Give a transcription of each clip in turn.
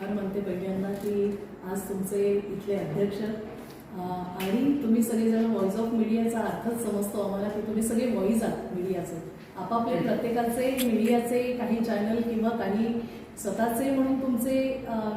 आभार मानते पहिल्यांदा की आज तुमचे इथले अध्यक्ष आणि तुम्ही सगळेजण व्हॉइस ऑफ मीडियाचा अर्थच समजतो आम्हाला की तुम्ही सगळे व्हॉइस आहात मीडियाचे. आपापले प्रत्येकाचे मीडियाचे काही चॅनल किंवा काही स्वतःचे म्हणून तुमचे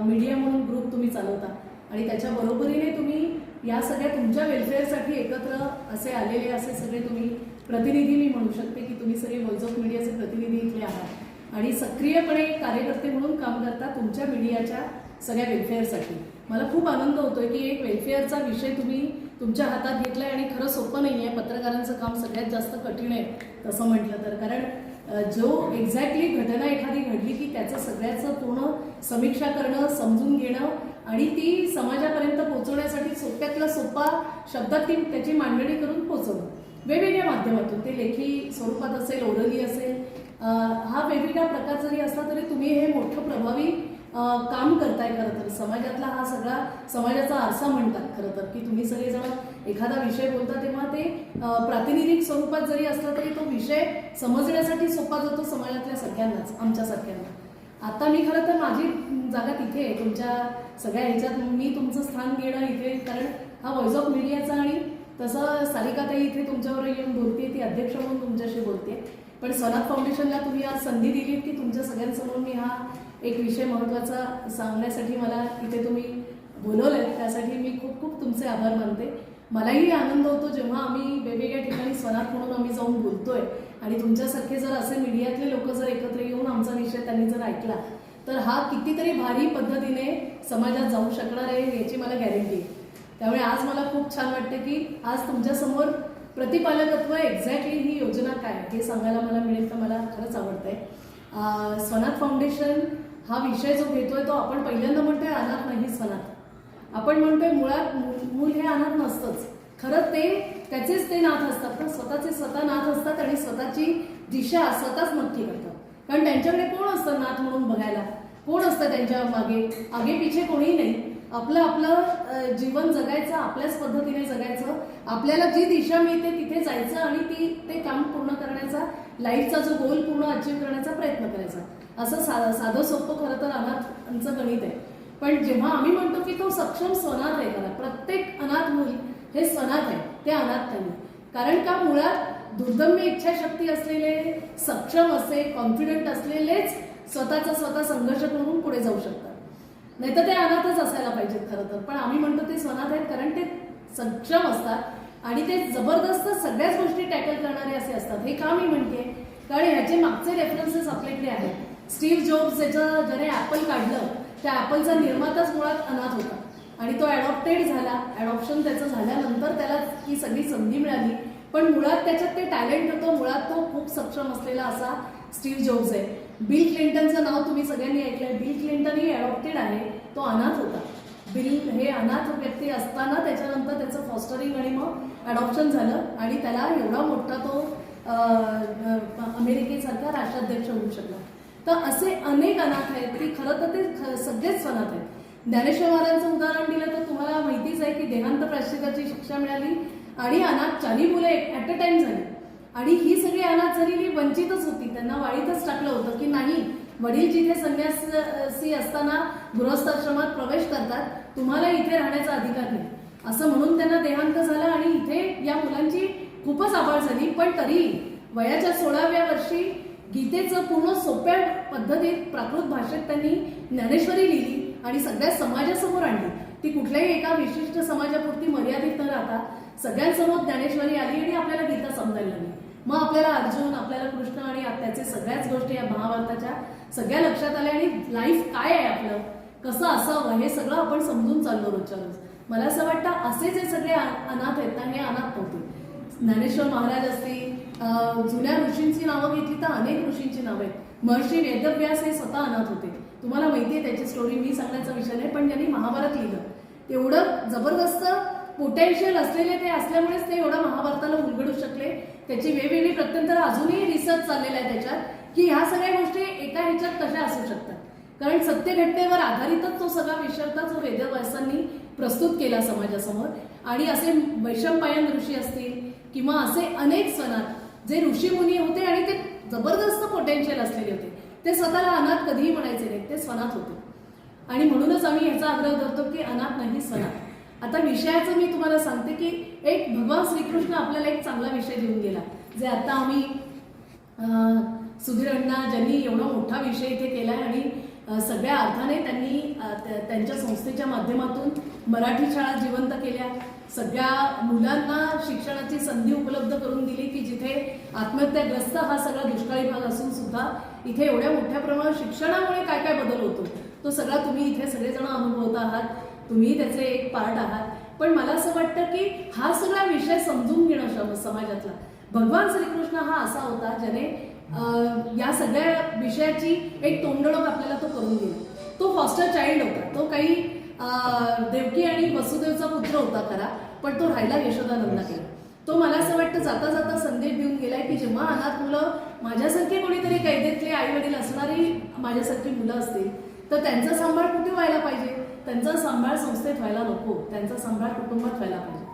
मीडिया म्हणून ग्रुप तुम्ही चालवता आणि त्याच्या बरोबरीने तुम्ही या सगळ्या तुमच्या वेलफेअरसाठी एकत्र असे आलेले असे सगळे तुम्ही प्रतिनिधी मी म्हणू शकते की तुम्ही सगळे व्हॉइस ऑफ मीडियाचे प्रतिनिधी इथले आहात आणि सक्रियपणे कार्यकर्ते म्हणून काम करता तुमच्या मीडियाच्या सगळ्या वेलफेअरसाठी. मला खूप आनंद होतोय की एक वेलफेअरचा विषय तुम्ही तुमच्या हातात घेतलाय आणि खरं सोपं नाही आहे. पत्रकारांचं काम सगळ्यात जास्त कठीण आहे तसं म्हटलं तर, कारण जो एक्झॅक्टली घटना एखादी घडली की त्याचं सगळ्याचं पूर्ण समीक्षा करणं, समजून घेणं आणि ती समाजापर्यंत पोहोचवण्यासाठी सोप्यातला सोपा शब्दात ती त्याची मांडणी करून पोहोचवणं वेगवेगळ्या माध्यमातून, ते लेखी स्वरूपात असेल, ओरली असेल, हा वेगवेगळा प्रकार जरी असला तरी तुम्ही हे मोठं प्रभावी काम करताय. खरं तर समाजातला हा सगळा समाजाचा आरसा म्हणतात खरं तर, की तुम्ही सगळेजण एखादा विषय बोलता तेव्हा ते प्रातिनिधिक स्वरूपात जरी असला तरी तो विषय समजण्यासाठी सोपा जातो समाजातल्या सगळ्यांनाच, आमच्या सगळ्यांना. आता मी खरं तर माझी जागा तिथे आहे तुमच्या सगळ्या ह्याच्यात, मी तुमचं स्थान घेणं इथे, कारण हा व्हॉइस ऑफ मीडियाचा आणि तसं सारिकाताई इथे तुमच्यावर येऊन बोलते, ती अध्यक्ष म्हणून तुमच्याशी बोलते. पण स्वनाथ फाउंडेशनला तुम्ही आज संधी दिलीत की तुमच्या सगळ्यांसमोर मी हा एक विषय महत्त्वाचा सांगण्यासाठी मला इथे तुम्ही बोलवलंय, त्यासाठी मी खूप खूप तुमचे आभार मानते. मलाही आनंद होतो जेव्हा आम्ही वेगवेगळ्या ठिकाणी स्वनाथ म्हणून आम्ही जाऊन बोलतोय आणि तुमच्यासारखे जर असे मीडियातले लोक जर एकत्र येऊन आमचा विषय त्यांनी जर ऐकला तर हा कितीतरी भारी पद्धतीने समाजात जाऊ शकणार आहे याची मला गॅरंटी आहे. त्यामुळे आज मला खूप छान वाटतं की आज तुमच्यासमोर प्रतिपालकत्व एक्झॅक्टली ही योजना काय हे सांगायला मला मिळेल, तर मला खरंच आवडतंय. स्वनाथ फाउंडेशन हा विषय जो घेतोय तो आपण पहिल्यांदा म्हणतोय अनाथ नाही स्वनाथ. आपण म्हणतोय मुळात मूल हे अनाथ नसतंच, खरं ते त्याचेच ते नाथ असतात ना, स्वतःचे स्वतः नाथ असतात आणि स्वतःची दिशा स्वतःच नक्की करतात. कारण त्यांच्याकडे कोण असतं नाथ म्हणून बघायला, कोण असतं त्यांच्या मागे, आगे पिछे कोणीही नाही. आपलं आपलं जीवन जगायचं, आपल्याच पद्धतीने जगायचं, आपल्याला जी दिशा मिळते तिथे जायचं आणि ते काम पूर्ण करण्याचा, लाईफचा जो गोल पूर्ण अचीव करण्याचा प्रयत्न करायचा. असं साधं सोपं खरं तर अनाथांचं गणित आहे. पण जेव्हा आम्ही म्हणतो की तो सक्षम स्वनाथ आहे, खरा प्रत्येक अनाथ मूल हे स्वनाथ आहे, ते अनाथ नाही. कारण का मुळात दुर्दम्य इच्छाशक्ती असलेले, सक्षम असे, कॉन्फिडंट असलेलेच स्वतःचा स्वतः संघर्ष करून पुढे जाऊ शकतात, नाही तर ते अनाथच असायला पाहिजेत खरं तर. पण आम्ही म्हणतो ते स्वनाथ आहेत कारण ते सक्षम असतात आणि ते जबरदस्त सगळ्याच गोष्टी टॅकल करणारे असे असतात. हे का मी म्हणते, कारण ह्याचे मागचे रेफरन्सेस आपल्याकडे आहेत. स्टीव्ह जॉब्स ज्याने ॲपल काढलं, त्या ॲपलचा निर्माताच मुळात अनाथ होता आणि तो ॲडॉप्टेड झाला. ॲडॉप्शन त्याचं झाल्यानंतर त्याला ही सगळी संधी मिळाली, पण मुळात त्याच्यात ते टॅलेंट होतं, मुळात तो खूप सक्षम असलेला असा स्टीव्ह जॉब्स आहे. बिल क्लिंटनचं नाव तुम्ही सगळ्यांनी ऐकलंय. बिल क्लिंटन ही ॲडॉप्टेड आहे, तो अनाथ होता. बिल हे अनाथ व्यक्ती असताना त्याच्यानंतर त्याचं फॉस्टरिंग आणि मग ॲडॉप्शन झालं आणि त्याला एवढा मोठा तो अमेरिकेसारखा राष्ट्राध्यक्ष होऊ शकला. तर असे अनेक अनाथ आहेत की खरं तर ते सगळेच अनाथ आहेत. ज्ञानेश्वर महाराजांचं उदाहरण दिलं तर तुम्हाला माहितीच आहे की देहांत प्रायश्चित्ताची शिक्षा मिळाली आणि अनाथ 4 मुलं ॲट अ टाइम झाली आणि ही सगळी अनाथ झालेली वंचितच होती. त्यांना वाळीतच टाकलं होतं की नाही, वडील जिथे संन्यासी असताना गृहस्थाश्रमात प्रवेश करतात, तुम्हाला इथे राहण्याचा अधिकार नाही असं म्हणून त्यांना देहांत झाला आणि इथे या मुलांची खूपच आबाळ झाली. पण तरी वयाच्या 16व्या वर्षी गीतेचं पूर्ण सोप्या पद्धतीत प्राकृत भाषेत त्यांनी ज्ञानेश्वरी लिहिली आणि सगळ्या समाजासमोर आणली. ती कुठल्याही एका विशिष्ट समाजापुरती मर्यादित न राहता सगळ्यांसमोर ज्ञानेश्वरी आली आणि आपल्याला गीता समजायला लागली. मग आपल्याला अर्जुन, आपल्याला कृष्ण आणि त्याचे सगळ्याच गोष्टी या महाभारताच्या सगळ्या लक्षात आल्या आणि लाईफ काय आहे आपलं, कसं असावं हे सगळं आपण समजून चाललो रोजच्या रोज. मला असं वाटतं असे जे सगळे अनाथ आहेत ना, हे अनाथ नव्हते. ज्ञानेश्वर महाराज असतील, जुन्या ऋषींची नावं घेतली तर अनेक ऋषींची नावं आहेत. महर्षी वेदव्यास हे स्वतः अनाथ होते. तुम्हाला माहिती आहे त्याची स्टोरी, मी सांगण्याचा विषय नाही, पण त्यांनी महाभारत लिहिलं. तेवढं जबरदस्त पोटेन्शियल असलेले ते असल्यामुळेच ते एवढं महाभारताला उलगडू शकले. त्याची वेगवेगळी प्रत्यंतर अजूनही रिसर्च चाललेला आहे त्याच्यात की ह्या सगळ्या गोष्टी एका ह्याच्यात कशा असू शकतात. कारण सत्य घटनेवर आधारितच तो सगळा विषय होता जो वेदव्यासांनी प्रस्तुत केला समाजासमोर. आणि असे वैशंपायन ऋषी असतील किंवा असे अनेक स्वनाथ जे ऋषीमुनी होते आणि ते जबरदस्त पोटेन्शियल असलेले होते, ते स्वतःला अनाथ कधीही म्हणायचे नाहीत, ते स्वनाथ होते. आणि म्हणूनच आम्ही ह्याचा आग्रह धरतो की अनाथ नाही सनाथ. आता विषयाचं मी तुम्हाला सांगते की एक भगवान श्रीकृष्ण आपल्याला एक चांगला विषय देऊन गेला, जे आता आम्ही सुधीर अण्णा ज्यांनी एवढा मोठा विषय इथे केलाय आणि सगळ्या अर्थाने त्यांनी त्यांच्या संस्थेच्या माध्यमातून मराठी शाळा जिवंत केल्या, सगळ्या मुलांना शिक्षणाची संधी उपलब्ध करून दिली की जिथे आत्महत्याग्रस्त हा सगळा दुष्काळी भाग असून सुद्धा इथे एवढ्या मोठ्या प्रमाणात शिक्षणामुळे काय काय बदल होतो तो सगळा तुम्ही इथे सगळेजण अनुभवत आहात, तुम्ही त्याचे एक पार्ट आहात. पण मला असं वाटतं की हा सगळा विषय समजून घेणं समाजातला, भगवान श्रीकृष्ण हा असा होता ज्याने या सगळ्या विषयाची एक तोंडओळख आपल्याला तो करून दिला. तो फॉस्टर चाइल्ड होता, तो काही देवकी आणि वसुदेवचा पुत्र होता खरा, पण तो राहिला यशोदानंदाकडे. तो मला असं वाटतं जाता जाता संदेश देऊन गेलाय की जेव्हा अनाथ मुलं माझ्यासारखे कोणीतरी कैदेतले आई वडील असणारी माझ्यासारखी मुलं असतील तर त्यांचा सांभाळ कुठे व्हायला पाहिजे, त्यांचा सांभाळ संस्थेत व्हायला नको, त्यांचा सांभाळ कुटुंबात व्हायला पाहिजे.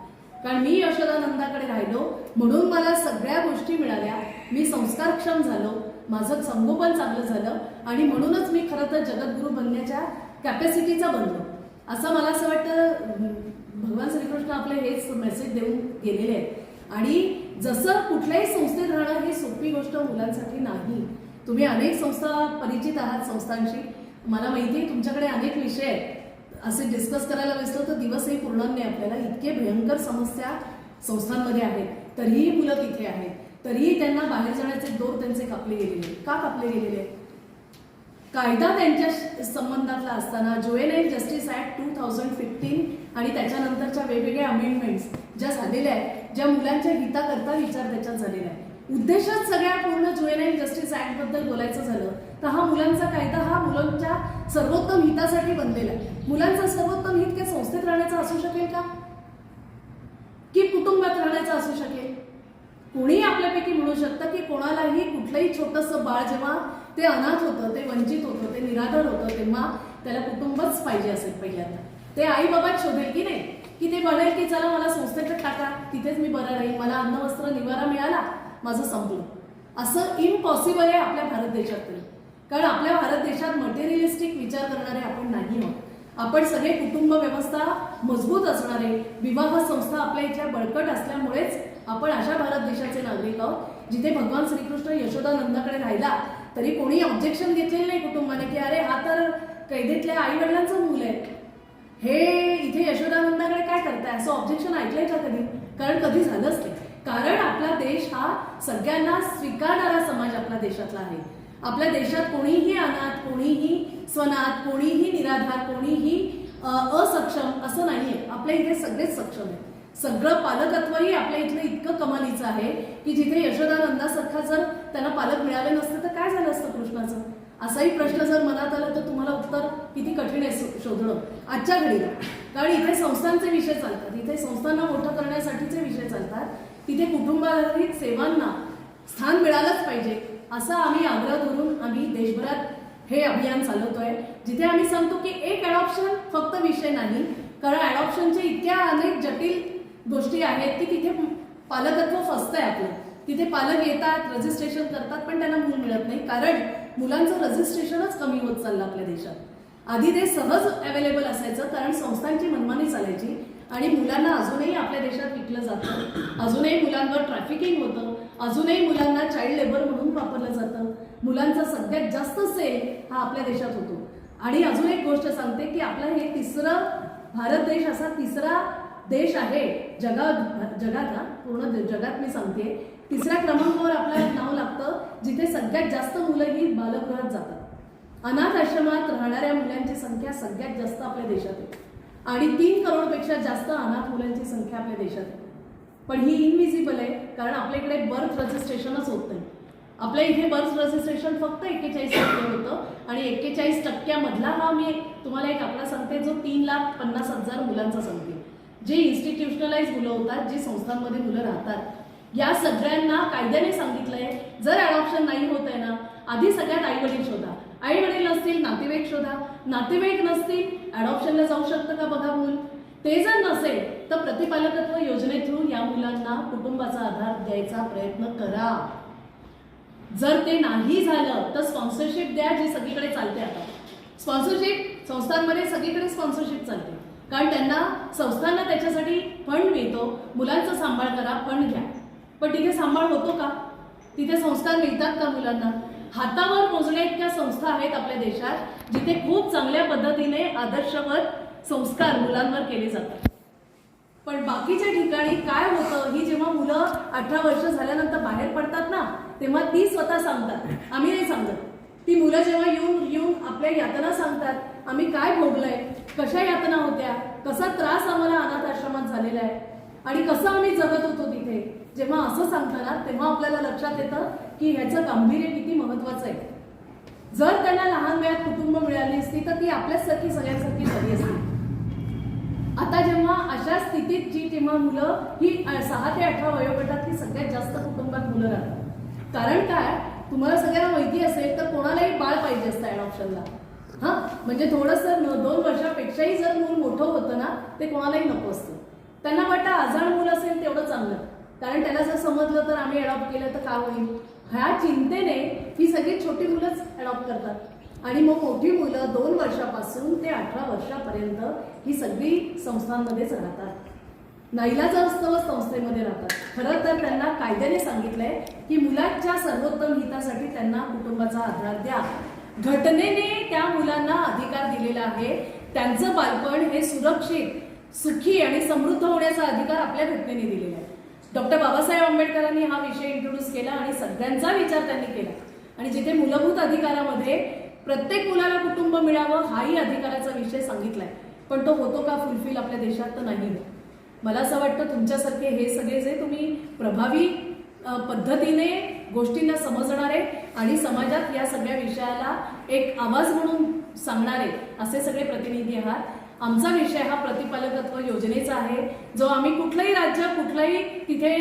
कारण मी यशोदानंदाकडे राहिलो म्हणून मला सगळ्या गोष्टी मिळाल्या, मी संस्कारक्षम झालो, माझं संगोपन चांगलं झालं आणि म्हणूनच मी खरं तर जगद्गुरू बनण्याच्या कॅपॅसिटीचा बनलो. असं मला असं वाटतं भगवान श्रीकृष्ण आपले हेच मेसेज देऊन गेलेले आहेत. आणि जसं कुठल्याही संस्थेत राहणं ही सोपी गोष्ट मुलांसाठी नाही. तुम्ही अनेक संस्था परिचित आहात संस्थांशी, मला माहिती आहे तुमच्याकडे अनेक विषय आहेत, असे डिस्कस करायला बसलो तर दिवसही पूर्ण नाही आपल्याला. इतके भयंकर समस्या संस्थांमध्ये आहेत, तरीही मुलं तिथे आहेत, तरीही त्यांना बाहेर जाण्याचे दोर त्यांचे कापले गेलेले. का कापले गेलेले? कायदा त्यांच्या संबंधातला असताना जुवेनाईल जस्टिस ऍक्ट 2015 आणि त्याच्यानंतरच्या वेगवेगळ्या अमेंडमेंट्स ज्या झालेल्या आहेत, ज्या मुलांच्या हिताकरता विचार त्याच्यात झालेला आहे. उद्देशच सगळ्या पूर्ण जुवेनाईल जस्टिस ऍक्ट बद्दल बोलायचं झालं तर हा मुलांचा कायदा हा मुलांच्या सर्वोत्तम हितासाठी बनलेला आहे. मुलांचा सर्वोत्तम हित काय संस्थेत राहण्याचा असू शकेल का, की कुटुंबात राहण्याचा असू शकेल? कोणी आपल्यापैकी म्हणू शकतं की कोणालाही कुठलंही छोटंसं बाळ जेव्हा ते अनाथ होतं, ते वंचित होतं, ते निराधार होतं, तेव्हा त्याला कुटुंबच पाहिजे असेल पहिल्यांदा. ते आई बाबाच शोधेल की नाही, की ते म्हणेल की चला मला संस्थेकडे टाका, तिथेच मी बरं राहील, मला अन्न वस्त्र निवारा मिळाला, माझं संपलं. असं इम्पॉसिबल आहे आपल्या भारत देशात तरी. कारण आपल्या भारत देशात मटेरियलिस्टिक विचार करणारे आपण नाही आहोत. आपण सगळे कुटुंब व्यवस्था मजबूत असणारे, विवाह संस्था आपल्या इथल्या बळकट असल्यामुळेच आपण अशा भारत देशाचे नागरिक आहोत जिथे भगवान श्रीकृष्ण यशोदानंदाकडे राहिला तरी कोणी ऑब्जेक्शन घेतलेलं नाही कुटुंबाने की अरे हा तर कैदेतल्या आई वडिलांचं मूल आहे, हे इथे यशोदानंदाकडे काय करताय, असं ऑब्जेक्शन ऐकलंय का कधी? कारण कधी झालंच नाही. कारण आपला देश हा सगळ्यांना स्वीकारणारा समाज आपल्या देशातला आहे. आपल्या देशात कोणीही अनाथ, कोणीही स्वनाथ, कोणीही निराधार, कोणीही असक्षम असं नाहीये. आपल्या इथे सगळेच सक्षम आहेत. सगळं पालकत्वही आपल्या इथलं इतकं कमालीचं आहे की जिथे यशोदानंदासारखा जर त्यांना पालक मिळाले नसते तर काय झालं असतं कृष्णाचं? असाही प्रश्न जर मनात आला तर तुम्हाला उत्तर किती कठीण आहे शोधणं आजच्या घडीला. कारण इथे संस्थांचे विषय चालतात, इथे संस्थांना मोठं करण्यासाठीचे विषय चालतात, तिथे कुटुंबाधारित सेवांना स्थान मिळालंच पाहिजे असा आम्ही आग्रह धरून आम्ही देशभरात हे अभियान चालवतोय. जिथे आम्ही सांगतो की एक अडॉप्शन फक्त विषय नाही, कारण अडॉप्शनचे इतक्या अनेक जटिल गोष्टी आहेत की तिथे पालकत्व फसतंय आपलं. तिथे पालक येतात, रजिस्ट्रेशन करतात, पण त्यांना मूल मिळत नाही. कारण मुलांचं रजिस्ट्रेशनच कमी होत चाललं आपल्या देशात. आधी ते सहज अवेलेबल असायचं कारण संस्थांची मनमानी चालायची आणि मुलांना अजूनही आपल्या देशात विकलं जातं, अजूनही मुलांवर ट्रॅफिकिंग होतं, अजूनही मुलांना चाइल्ड लेबर म्हणून वापरलं जातं. मुलांचा सगळ्यात जास्त सेल हा आपल्या देशात होतो. आणि अजून एक गोष्ट सांगते की आपलं हे तिसरं भारत देश असा तिसरा देश आहे जगात पूर्ण जगात मी सांगते तिसऱ्या क्रमांकावर आपलं नाव लागतं जिथे सगळ्यात जास्त मुलं ही बालगृहात जातात. अनाथ आश्रमात राहणाऱ्या मुलांची संख्या सगळ्यात जास्त आपल्या देशात आहे आणि 3 करोडपेक्षा जास्त अनाथ मुलांची संख्या आपल्या देशात आहे. पण ही इनविजिबल आहे कारण आपल्याकडे बर्थ रजिस्ट्रेशनच होत नाही. आपल्या इथे बर्थ रजिस्ट्रेशन फक्त 41% होतं आणि 41% मधला हा मी तुम्हाला एक आकडा सांगते जो 3,50,000 मुलांचा सांगते. जे इन्स्टिट्यूशनलाइज मुलं होतात, जी संस्थांमध्ये मुलं राहतात, या सगळ्यांना कायद्याने सांगितलंय जर अडॉप्शन नाही होत आहे ना आधी सगळ्यात आई वडील शोधा, आई वडील नसतील नातेवाईक शोधा, नातेवाईक नसतील अडॉप्शनला जाऊ शकतं का बघा मूल, ते जर नसेल तर प्रतिपालकत्व योजने थ्रू या मुलांना कुटुंबाचा आधार द्यायचा प्रयत्न करा. जर ते नाही झालं तर स्पॉन्सरशिप द्या जी सगळीकडे चालते. आता स्पॉन्सरशिप संस्थांमध्ये सगळीकडे स्पॉन्सरशिप चालते, कारण त्यांना संस्थांना त्याच्यासाठी फंड मिळतो. मुलांचा सांभाळ करा, फंड घ्या. पण तिथे सांभाळ होतो का? तिथे संस्कार मिळतात का मुलांना? हातावर मोजण्या इतक्या संस्था आहेत आपल्या देशात जिथे खूप चांगल्या पद्धतीने आदर्शवत संस्कार मुलांवर केले जातात. पण बाकीच्या ठिकाणी काय होतं, ही जेव्हा मुलं 18 वर्ष झाल्यानंतर बाहेर पडतात ना, तेव्हा ती स्वतः सांगतात, आम्ही नाही सांगत. ती मुलं जेव्हा येऊन आपल्या यातना सांगतात, आम्ही काय भोगलंय, कशा यातना होत्या, कसा त्रास आम्हाला अनाथ आश्रमात झालेला आहे आणि कसं आम्ही जगत होतो तिथे. जेव्हा असं सांगताना तेव्हा आपल्याला लक्षात येतं की ह्याचं गांभीर्य किती महत्वाचं आहे. जर त्यांना लहान वयात कुटुंब मिळाली असती तर ती आपल्याचसारखी सगळ्यांसारखी झाली असती. आता जेव्हा अशा स्थितीत जेव्हा मुलं ही 6 ते 18 वयोगटातली सगळ्यात जास्त कुटुंबात मुलं राहतात. कारण काय, तुम्हाला सगळ्यांना माहिती असेल तर कोणालाही बाळ पाहिजे असतं ॲडॉप्शनला. म्हणजे थोडंसं 2 वर्षापेक्षाही जर मूल मोठं होतं ना, ते कोणालाही नको असतं. त्यांना वाटतं आजाड मूल असेल तेवढं चांगलं, कारण त्याला जर समजलं तर आम्ही अडॉप्ट केलं तर काय होईल, ह्या चिंतेने ही सगळी छोटी मुलंच अडॉप्ट करतात. आणि मग मोठी मुलं 2 वर्षापासून ते 18 वर्षापर्यंत ही सगळी संस्थांमध्येच राहतात. नाईलाजास्तव संस्थेमध्ये राहतात. खरं तर त्यांना कायद्याने सांगितलंय की मुलांच्या सर्वोत्तम हितासाठी त्यांना कुटुंबाचा आधार द्या. घटनेने त्या मुलांना अधिकार दिलेला आहे. त्यांचं बालपण हे सुरक्षित, सुखी आणि समृद्ध होण्याचा अधिकार आपल्या घटनेने दिलेला आहे. डॉक्टर बाबासाहेब आंबेडकरांनी हा विषय इंट्रोड्यूस केला आणि सगळ्यांचा विचार त्यांनी केला. आणि जिथे मूलभूत अधिकारामध्ये प्रत्येक मुलाला कुटुंब मिळावं हाही अधिकाराचा विषय सांगितलाय, पण तो होतो का फुलफिल आपल्या देशात? तर नाही. मला असं वाटतं तुमच्यासारखे हे सगळे जे तुम्ही प्रभावी पद्धतीने गोष्टींना समजणारे आणि समाजात या सगळ्या विषयाला एक आवाज म्हणून सांगणारे असे सगळे प्रतिनिधी आहात. आमचा विषय हा प्रतिपालकत्व योजनेचा आहे, जो आम्ही कुठलंही राज्य, कुठलंही तिथे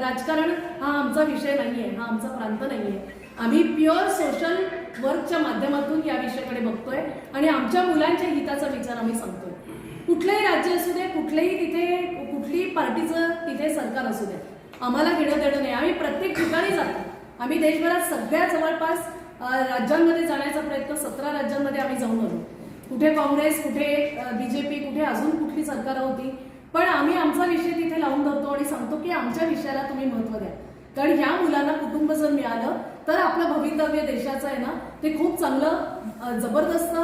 राजकारण हा आमचा विषय नाहीये, हा आमचा प्रांत नाहीये. आम्ही प्युअर सोशल वर्कच्या माध्यमातून या विषयाकडे बघतोय आणि आमच्या मुलांच्या हिताचा विचार आम्ही सांगतोय. कुठलंही राज्य असू दे, कुठलीही पार्टीचं तिथे सरकार असू दे, आम्हाला घेणं देणं नाही. आम्ही प्रत्येक ठिकाणी जातो. आम्ही देशभरात सगळ्या जवळपास राज्यांमध्ये जाण्याचा प्रयत्न 17 राज्यांमध्ये आम्ही जाऊन आलो. कुठे काँग्रेस, कुठे बीजेपी, कुठे अजून कुठली सरकार होती, पण आम्ही आमचा विषय तिथे लावून धरतो आणि सांगतो की आमच्या विषयाला तुम्ही महत्त्व द्या. कारण ह्या मुलांना कुटुंब जर मिळालं तर आपलं भवितव्य देशाचं आहे ना, ते खूप चांगलं जबरदस्त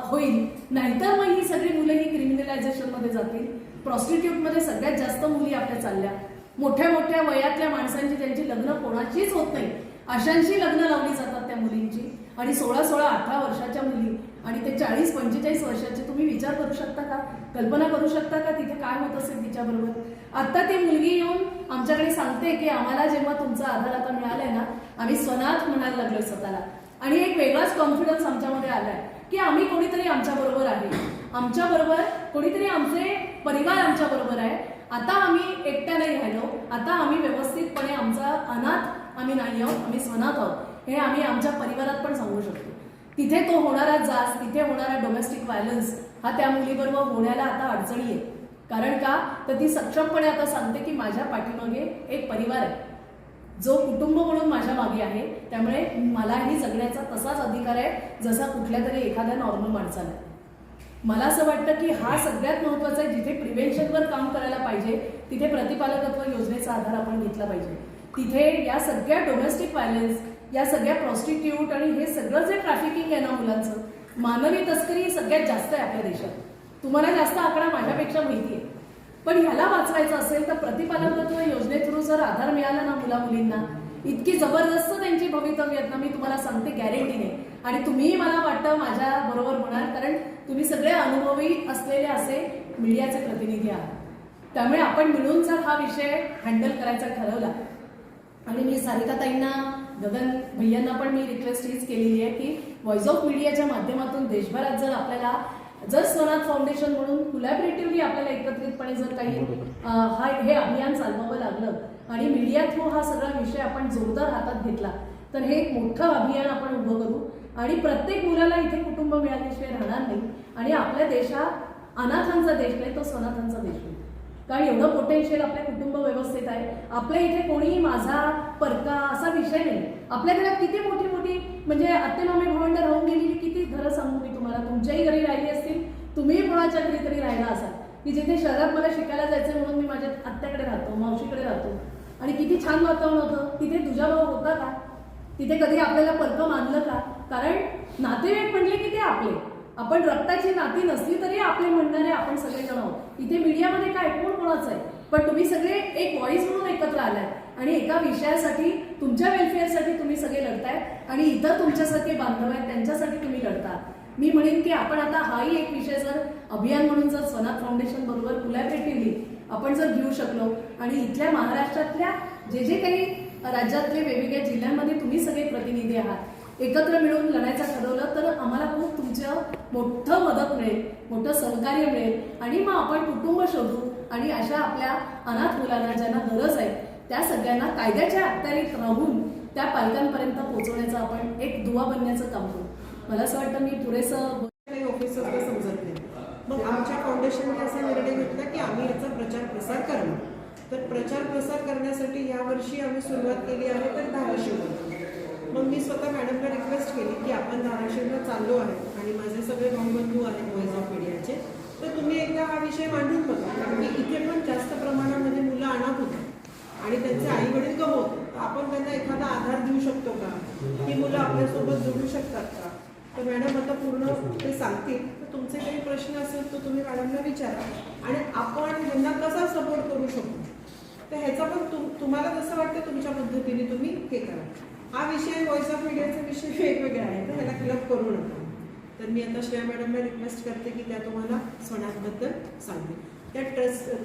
होईल. नाहीतर मग ही सगळी मुलं ही क्रिमिनलायझेशनमध्ये जातील. प्रॉस्टिट्यूटमध्ये सगळ्यात जास्त मुली आपल्या चालल्या. मोठ्या मोठ्या वयातल्या माणसांची त्यांची लग्न कोणाचीच होत नाही, अशांशी लग्न लावली जातात त्या मुलींची. आणि 16-18 वर्षाच्या मुली आणि ते 40-45 वर्षाचे, तुम्ही विचार करू शकता का, कल्पना करू शकता का तिथे काय होत असेल तिच्याबरोबर? आता ती मुलगी येऊन आमच्याकडे सांगते की आम्हाला जेव्हा तुमचा आधार आता मिळालाय ना, आम्ही स्वनाथ म्हणायला लागलोय स्वतःला. आणि एक वेगळाच कॉन्फिडन्स आमच्यामध्ये आलाय की आम्ही कोणीतरी आमच्या बरोबर आहे, आमच्या बरोबर कोणीतरी, आमचे परिवार आमच्या बरोबर आहे. आता आम्ही एकट्या नाही राहिलो, आता आम्ही व्यवस्थितपणे आमचा अनाथ आम्ही नाही आहोत, आम्ही स्वनाथ आहोत. हे आम्ही आमच्या परिवारात पण सांगू शकतो. तिथे तो होणारा जाच, तिथे होणारा डोमेस्टिक व्हायलन्स हा त्या मुलीबरोबर होण्याला आता अडचणी आहे. कारण का, तर ती सक्षमपणे आता सांगते की माझ्या पाठीमागे एक परिवार आहे, जो कुटुंब म्हणून माझ्या मागे आहे. त्यामुळे मलाही जगण्याचा तसाच अधिकार आहे जसा कुठल्या तरी एखाद्या नॉर्मल माणसाला. मला असं वाटतं की हा सगळ्यात महत्वाचा आहे. जिथे प्रिव्हेन्शनवर काम करायला पाहिजे तिथे प्रतिपालकत्व योजनेचा आधार आपण घेतला पाहिजे. तिथे या सगळ्या डोमेस्टिक व्हायलन्स, या सगळ्या प्रॉस्टिट्यूट आणि हे सगळं जे ट्रॅफिकिंग आहे ना मुलांचं, मानवी तस्करी सगळ्यात जास्त आहे आपल्या देशात. तुम्हाला जास्त आकडा माझ्यापेक्षा माहिती आहे. पण ह्याला वाचवायचं असेल तर प्रतिपालकत्व योजने थ्रू जर आधार मिळाला ना मुला मुलींना, इतकी जबरदस्त त्यांची भवितव्य आहेत ना, मी तुम्हाला सांगते गॅरंटीने. आणि तुम्हीही मला वाटतं माझ्या बरोबर होणार, कारण तुम्ही सगळे अनुभवी असलेले असे मीडियाचे प्रतिनिधी आहात. त्यामुळे आपण मिळून जर हा विषय हँडल करायचा ठरवला, आणि मी सारिकाताईंना, गगन भैयांना पण मी रिक्वेस्ट हीच केलेली आहे की व्हॉइस ऑफ मीडियाच्या माध्यमातून देशभरात जर आपल्याला जर स्वनाथ फाउंडेशन म्हणून कोलॅबरेटिव्हली आपल्याला एकत्रितपणे जर काही हे अभियान चालवावं लागलं आणि मीडिया थ्रू हा सगळा विषय आपण जोरदार हातात घेतला, तर हे एक मोठं अभियान आपण उभं करू. आणि प्रत्येक मुलाला इथे कुटुंब मिळाल्याशिवाय राहणार नाही. आणि आपल्या देशात अनाथांचा देश नाही, तो स्वनाथांचा देश नाही. कारण एवढं पोटेन्शियल आपल्या कुटुंब व्यवस्थेत आहे. आपल्या इथे कोणी माझा परका असा विषय नाही. आपल्या घरात किती मोठी मोठी म्हणजे आत्तेमामे भावंड राहून गेलेली किती घरं सांगू मी तुम्हाला, तुमच्याही घरी राहिली असतील, तुम्हीही कोणाच्या घरी तरी राहिला असाल, की जिथे शहरात मला शिकायला जायचं म्हणून मी माझ्या आत्याकडे राहतो, मावशीकडे राहतो, आणि किती छान वातावरण होतं. तिथे तुझा भाव होता का? तिथे कधी आपल्याला परकं मानलं का? कारण नातेवाईक म्हणले की ते आपले, आपण रक्ताची नाती नसली तरी आपले म्हणणारे आपण सगळेजण आहोत. इथे मीडियामध्ये काय कोण कोणाचं आहे, पण तुम्ही सगळे एक व्हॉइस म्हणून एकत्र आलाय आणि एका विषयासाठी, तुमच्या वेलफेअरसाठी तुम्ही सगळे लढताय आणि इतर तुमच्यासारखे बांधव आहेत त्यांच्यासाठी तुम्ही लढता. मी म्हणेन की आपण आता हाही एक विषय जर अभियान म्हणून जर स्वनाथ फाउंडेशन बरोबर खुल्यापेटीने आपण जर घेऊ शकलो आणि इथल्या महाराष्ट्रातल्या जे जे काही राज्यातले वेगवेगळ्या जिल्ह्यांमध्ये तुम्ही सगळे प्रतिनिधी आहात, एकत्र मिळून लढायचं ठरवलं तर आम्हाला खूप तुमचं मोठं मदत मिळेल, मोठं सहकार्य मिळेल आणि मग आपण कुटुंब शोधू आणि अशा आपल्या अनाथ मुलांना ज्यांना गरज आहे त्या सगळ्यांना कायद्याच्या अखत्यारीत राहून त्या पालकांपर्यंत पोहोचवण्याचं आपण एक दुवा बनण्याचं काम करू. मला असं वाटतं मी पुरेसं काही ऑफिसर्सला समजत नाही. मग आमच्या फाउंडेशनने असा निर्णय घेतला की आम्ही याचा प्रचार प्रसार करणार. तर प्रचार प्रसार करण्यासाठी यावर्षी आम्ही सुरुवात केली आहे तर धाराशिवला. मग मी स्वतः मॅडमला रिक्वेस्ट केली की आपण धाराशिवला चाललो आहे आणि माझे सगळे भाऊबंधू आहेत व्हॉइस ऑफ मीडियाचे, तर तुम्ही एकदा हा विषय मांडून बघा. कारण की इथे पण जास्त प्रमाणामध्ये मुलं अनाथ होतात आणि त्यांचे आई वडील गमवतात. आपण त्यांना एखादा आधार देऊ शकतो का? ही मुलं आपल्यासोबत जोडू शकतात का? तर मॅडम आता पूर्ण ते सांगतील. तर तुमचे काही प्रश्न असेल तर तुम्ही मॅडमला विचारा आणि आपण यांना कसा सपोर्ट करू शकतो तर ह्याचा पण तुम्हाला जसं वाटतं तुमच्या पद्धतीने तुम्ही हे करा. हा विषय व्हॉइस ऑफ मीडियाचा विषय वेगवेगळे आहे तर ह्याला क्लब करू नका. तर मी आता श्रेया मॅडमला रिक्वेस्ट करते की त्या तुम्हाला स्वनाथबद्दल सांगतील. त्या ट्रस्ट